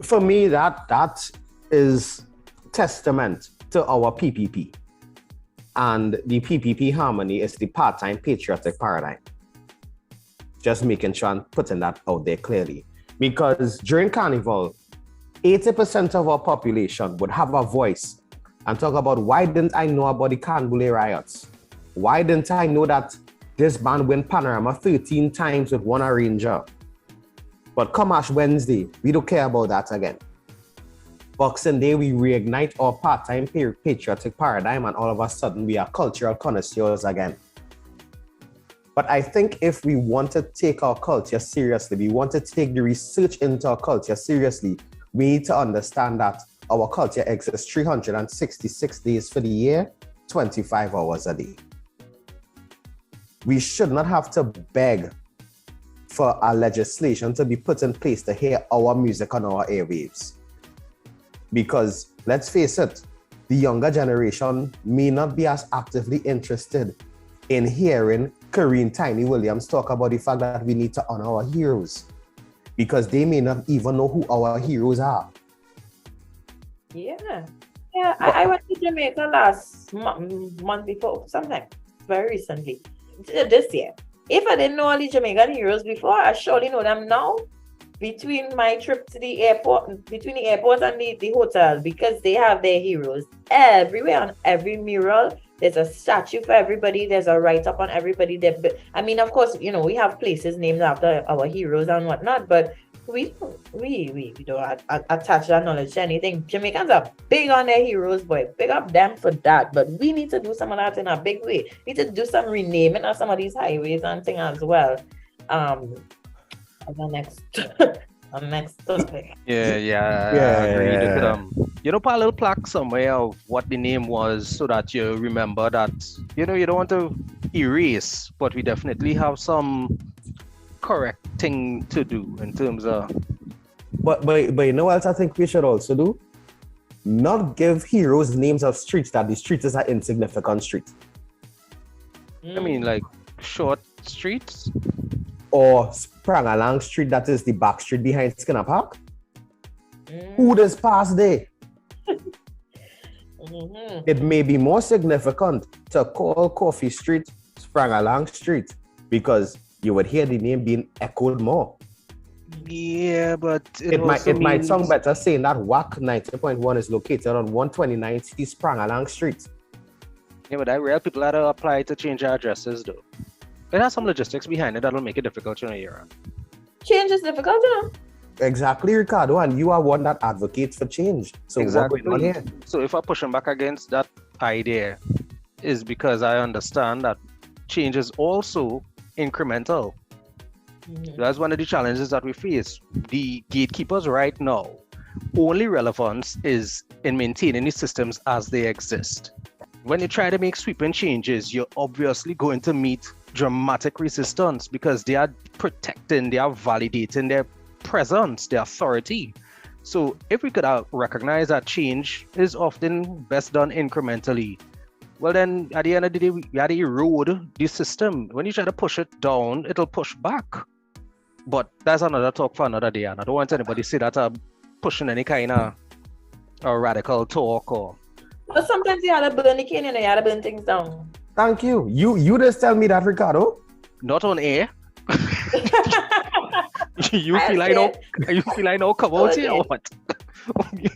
For me, that is testament to our PPP. And the PPP harmony is the part-time patriotic paradigm. Just making sure and putting that out there clearly. Because during Carnival, 80% of our population would have a voice and talk about, why didn't I know about the Canbule riots? Why didn't I know that this band went Panorama 13 times with one arranger? But come Ash Wednesday, we don't care about that again. Boxing Day, we reignite our part-time patriotic paradigm, and all of a sudden we are cultural connoisseurs again. But I think if we want to take our culture seriously, we want to take the research into our culture seriously, we need to understand that our culture exists 366 days for the year, 25 hours a day. We should not have to beg for our legislation to be put in place to hear our music on our airwaves. Because let's face it, the younger generation may not be as actively interested in hearing Corinne Tiny Williams talk about the fact that we need to honor our heroes, because they may not even know who our heroes are. Yeah. I went to Jamaica last month before, sometime very recently, this year. If I didn't know all the Jamaican heroes before, I surely know them now, between my trip to the airport, between the airport and the hotel, because they have their heroes everywhere. On every mural, there's a statue for everybody. There's a write-up on everybody. I mean, of course, we have places named after our heroes and whatnot, but we don't attach that knowledge to anything. Jamaicans are big on their heroes, boy. Big up them for that. But we need to do some of that in a big way. We need to do some renaming of some of these highways and things as well. The next topic. I agree. Put a little plaque somewhere of what the name was so that you remember that, you don't want to erase, but we definitely have some correcting to do in terms of. But you know what else I think we should also do? Not give heroes names of streets that the streets are insignificant streets. I mean, like short streets? Or Sprangalang Street, that is the back street behind Skinner Park. Who does pass there? It may be more significant to call Coffee Street Sprangalang Street because you would hear the name being echoed more. Yeah, but it might sound better saying that WAC 90.1 is located on 129C Sprangalang Street. Yeah, but I real people that apply to change their addresses though. It has some logistics behind it that'll make it difficult to hear. Change is difficult, Exactly, Ricardo, and you are one that advocates for change. So exactly. What's going on here? So if I'm pushing back against that idea, is because I understand that change is also incremental. That's one of the challenges that we face. The gatekeepers right now, only relevance is in maintaining the systems as they exist. When you try to make sweeping changes, you're obviously going to meet dramatic resistance because they are protecting, they are validating their presence, their authority. So if we could recognize that change is often best done incrementally, well then at the end of the day, we got to erode the system. When you try to push it down, it'll push back. But that's another talk for another day, and I don't want anybody to say that I'm pushing any kind of radical talk or. But sometimes you have to burn the cane, you have to burn things down. Thank you. You just tell me that, Ricardo. Not on air. You feel I know come out here or what?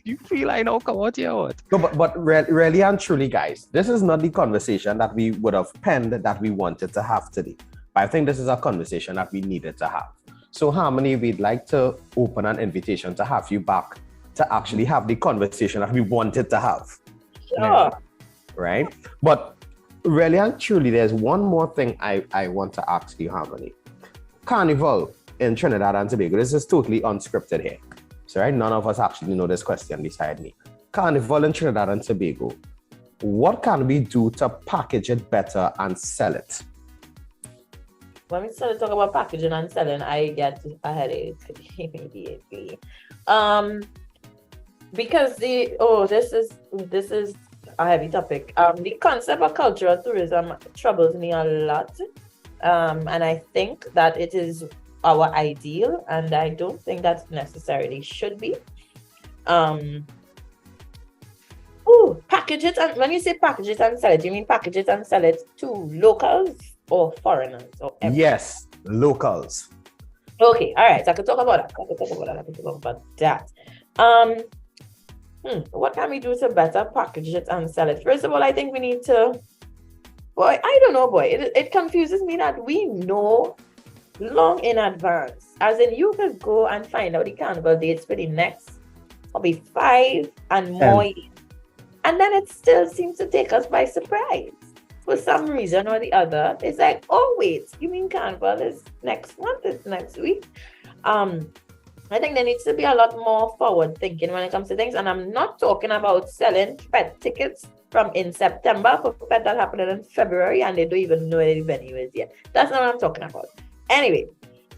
You feel I know come out here or what? No, but really and truly, guys, this is not the conversation that we would have penned that we wanted to have today. But I think this is a conversation that we needed to have. So Harmony, we'd like to open an invitation to have you back to actually have the conversation that we wanted to have. Sure. Right? But really and truly, there's one more thing I want to ask you, Harmony. Carnival in Trinidad and Tobago, this is totally unscripted here. So right, none of us actually know this question beside me. Carnival in Trinidad and Tobago, what can we do to package it better and sell it? When we start to talk about packaging and selling, I get a headache immediately. Because this is a heavy topic. The concept of cultural tourism troubles me a lot. And I think that it is our ideal, and I don't think that necessarily should be. Package it, and when you say package it and sell it, you mean package it and sell it to locals or foreigners? Or yes, locals. Okay, all right. So I could talk about that. What can we do to better package it and sell it? First of all, I think we need to. Boy, I don't know, boy. It confuses me that we know long in advance. As in, you could go and find out the carnival dates for the next probably 5 and more years. And then it still seems to take us by surprise. For some reason or the other, it's like, oh wait, you mean carnival is next month, it's next week? I think there needs to be a lot more forward thinking when it comes to things. And I'm not talking about selling pet tickets from in September for pet that happening in February and they don't even know where the venue is yet. That's not what I'm talking about. Anyway,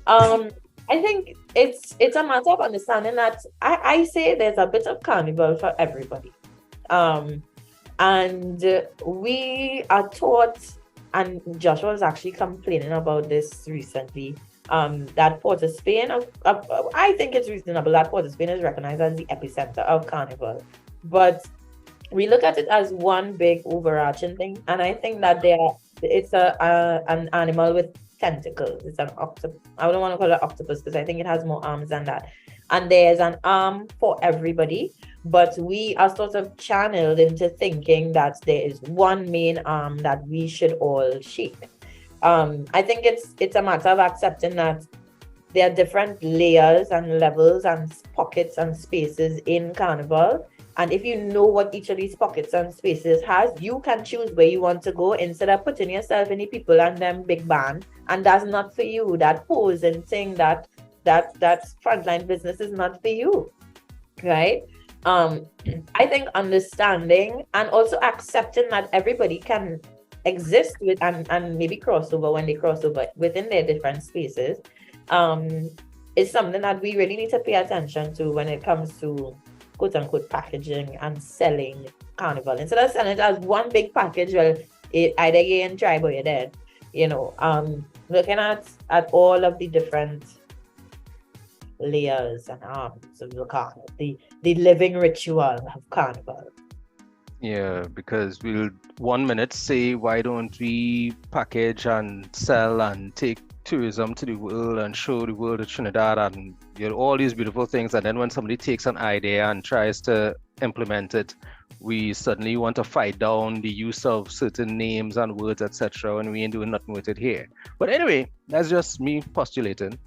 I think it's a matter of understanding that I say there's a bit of carnival for everybody. And we are taught, and Joshua was actually complaining about this recently, that Port of Spain, I think it's reasonable that Port of Spain is recognized as the epicenter of carnival. But we look at it as one big overarching thing, and I think that it's an animal with tentacles. It's an octopus. I don't want to call it octopus because I think it has more arms than that. And there's an arm for everybody, but we are sort of channeled into thinking that there is one main arm that we should all shake. I think it's a matter of accepting that there are different layers and levels and pockets and spaces in Carnival. And if you know what each of these pockets and spaces has, you can choose where you want to go instead of putting yourself in the people and them big band. And that's not for you. That pose and thing that frontline business is not for you, right? I think understanding and also accepting that everybody can exist with and maybe crossover when they cross over within their different spaces is something that we really need to pay attention to when it comes to quote unquote packaging and selling Carnival. Instead of selling it as one big package, well, either you're in tribe or you're dead. Looking at all of the different layers and arms of the Carnival, the living ritual of Carnival. Yeah, because we'll 1 minute say, why don't we package and sell and take tourism to the world and show the world of Trinidad and all these beautiful things, and then when somebody takes an idea and tries to implement it, we suddenly want to fight down the use of certain names and words, etc., when we ain't doing nothing with it here. But anyway, that's just me postulating.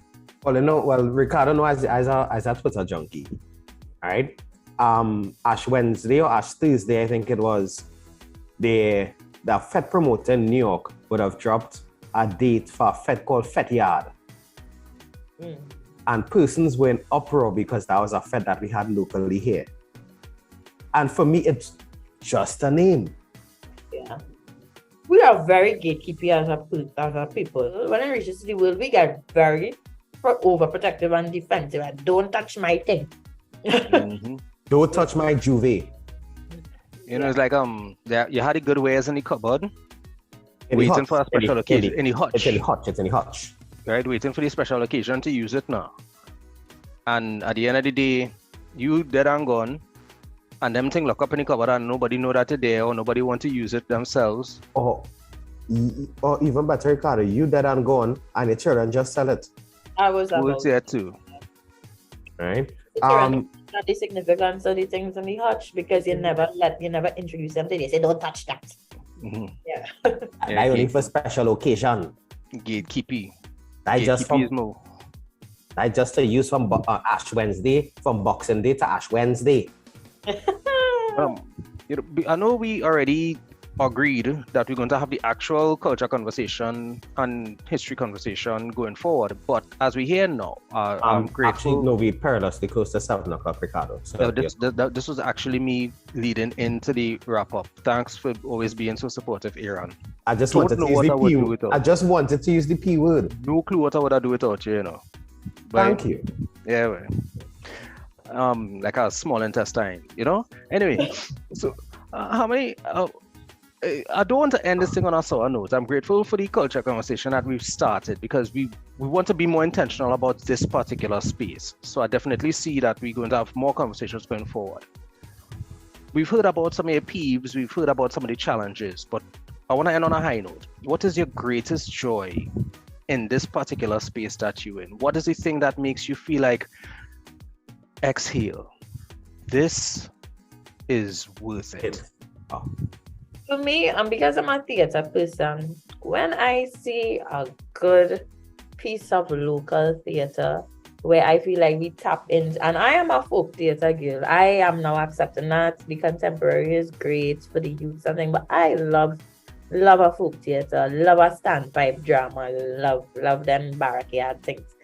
Well, Ricardo, as a Twitter junkie, all right? Ash Wednesday or Ash Thursday, I think it was, the Fed promoter in New York would have dropped a date for a Fed called Fed Yard. And persons were in uproar because that was a Fed that we had locally here. And for me, it's just a name. Yeah. We are very gatekeepy as a people. When it reaches to the world, we get very overprotective and defensive. And don't touch my thing. Mm-hmm. Don't touch my juve. It's like you had the good wares in the cupboard, waiting for a special occasion. In the hutch. It's in the hutch. Right, waiting for the special occasion to use it now. And at the end of the day, you dead and gone, and them thing lock up in the cupboard and nobody know that it's there or nobody want to use it themselves. Or even better, Ricardo, you dead and gone and your children just sell it. I was about there too. Right? Not the significance of the things in the hutch because you never introduce them to. They say don't touch that. Mm-hmm. Yeah. I only for special occasion. Gatekeepy. I just to use from Ash Wednesday, from Boxing Day to Ash Wednesday. I know we already agreed that we're going to have the actual culture conversation and history conversation going forward, but as we hear now, I'm grateful. Actually, no, we perilously close to 7 o'clock, Ricardo. So this was actually me leading into the wrap up. Thanks for always being so supportive, Aaron. I just wanted to use the P word. I just wanted to use the P word. No clue what I would do without you, But, thank you. Yeah, well, like a small intestine, Anyway, so how many? I don't want to end this thing on a sour note. I'm grateful for the culture conversation that we've started because we want to be more intentional about this particular space. So I definitely see that we're going to have more conversations going forward. We've heard about some of your peeves, we've heard about some of the challenges, but I want to end on a high note. What is your greatest joy in this particular space that you're in? What is the thing that makes you feel like, exhale, this is worth it? For me, and because I'm a theater person, when I see a good piece of local theater where I feel like we tap in, and I am a folk theater girl, I am now accepting that the contemporary is great for the youth, something, but I love a folk theater, love a standpipe drama, love them barricade things.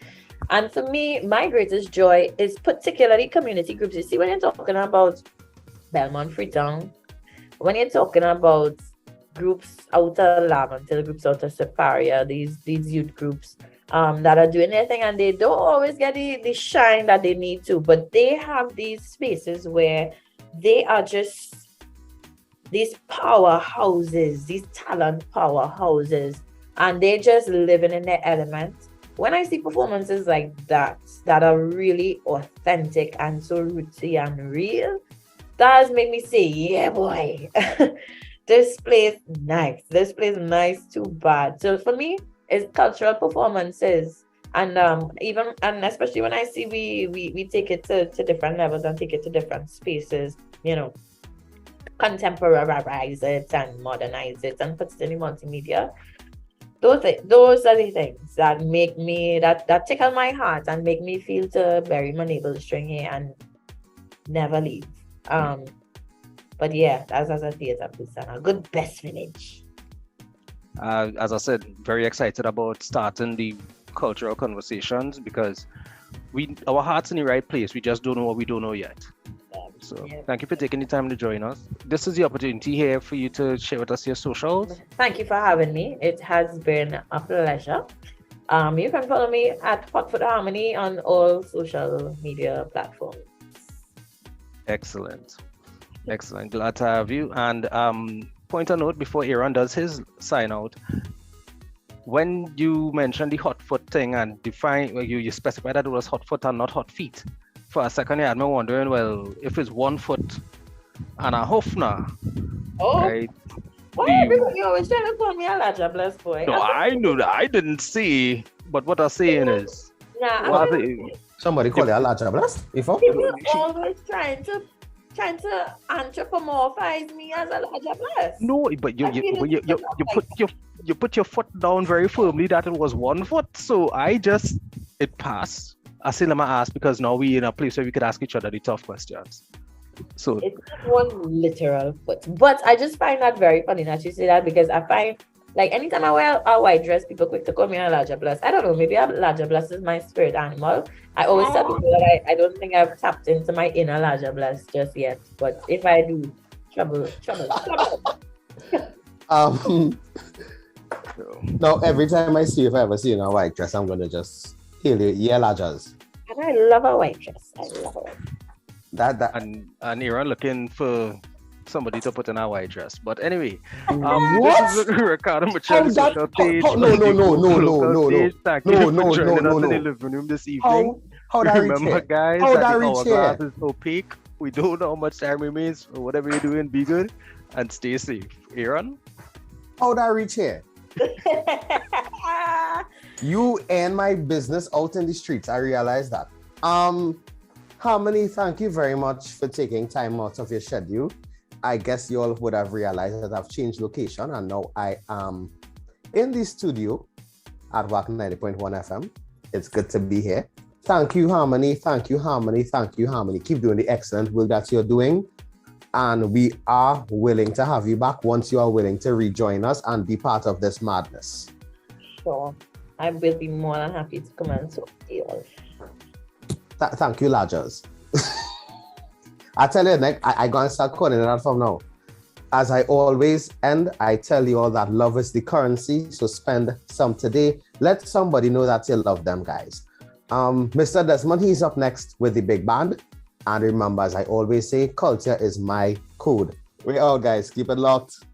And for me, my greatest joy is particularly community groups. You see, when you're talking about Belmont Freetown, when you're talking about groups out of Laventille, groups out of Separia, these youth groups that are doing their thing, and they don't always get the shine that they need to, but they have these spaces where they are just these powerhouses, these talent powerhouses, and they're just living in their element. When I see performances like that are really authentic and so rootsy and real, that has made me say, yeah, boy, this place nice. This place nice, too bad. So for me, is cultural performances. And even and especially when I see we take it to different levels and take it to different spaces, you know, contemporize it and modernize it and put it in the multimedia. Those are the things that make me that tickle my heart and make me feel to bury my navel string here and never leave. But yeah, as a theatre person, a good best village. As I said, very excited about starting the cultural conversations because our heart's in the right place. We just don't know what we don't know yet. So thank you for taking the time to join us. This is the opportunity here for you to share with us your socials. Thank you for having me. It has been a pleasure. You can follow me at Hotfoot Harmony on all social media platforms. Excellent. Glad to have you. And point a note before Aaron does his sign out. When you mentioned the Hotfoot thing and you specified that it was Hotfoot and not hot feet. For a second, I had me wondering, well, if it's 1 foot and a hoof now, right? Why you always trying to call me a larger blessed boy? No, I knew that. I didn't see. But what I'm saying is, somebody call you a larger blast before? People always trying to anthropomorphize me as a larger blast. No, but you put your foot down very firmly that it was 1 foot. So it passed. I still am asked because now we're in a place where we could ask each other the tough questions. So it's not 1 literal foot, but I just find that very funny that you say that because I find like anytime I wear a white dress, people quick to call me a larger blast. I don't know, maybe a larger blast is my spirit animal. I always tell people that I don't think I've tapped into my inner larger blast just yet, but if I do, trouble. Now every time I see if I ever see you in a white dress, I'm gonna just hail you, yeah, largers. And I love a white dress. That and Aaron looking for somebody to put in a white dress. But anyway, what? This is Ricardo Macelli social page. No. Thank you for joining us in the living room this evening. How that Remember, reach guys, how that that the reach hourglass here? is opaque. We don't know how much time remains. So whatever you're doing, be good and stay safe. Aaron? How that reach here? You and my business out in the streets. I realize that. Harmony, thank you very much for taking time out of your schedule. I guess you all would have realized that I've changed location and now I am in the studio at WAC 90.1 FM. It's good to be here. Thank you, Harmony. Thank you, Harmony. Thank you, Harmony. Keep doing the excellent work that you're doing. And we are willing to have you back once you are willing to rejoin us and be part of this madness. Sure. I will be more than happy to come and talk to you all. Thank you, Lodgers. I tell you, Nick, I gonna start calling it out from now. As I always end, I tell you all that love is the currency, so spend some today. Let somebody know that you love them, guys. Mr. Desmond, he's up next with the big band. And remember, as I always say, culture is my code. We all, guys, keep it locked.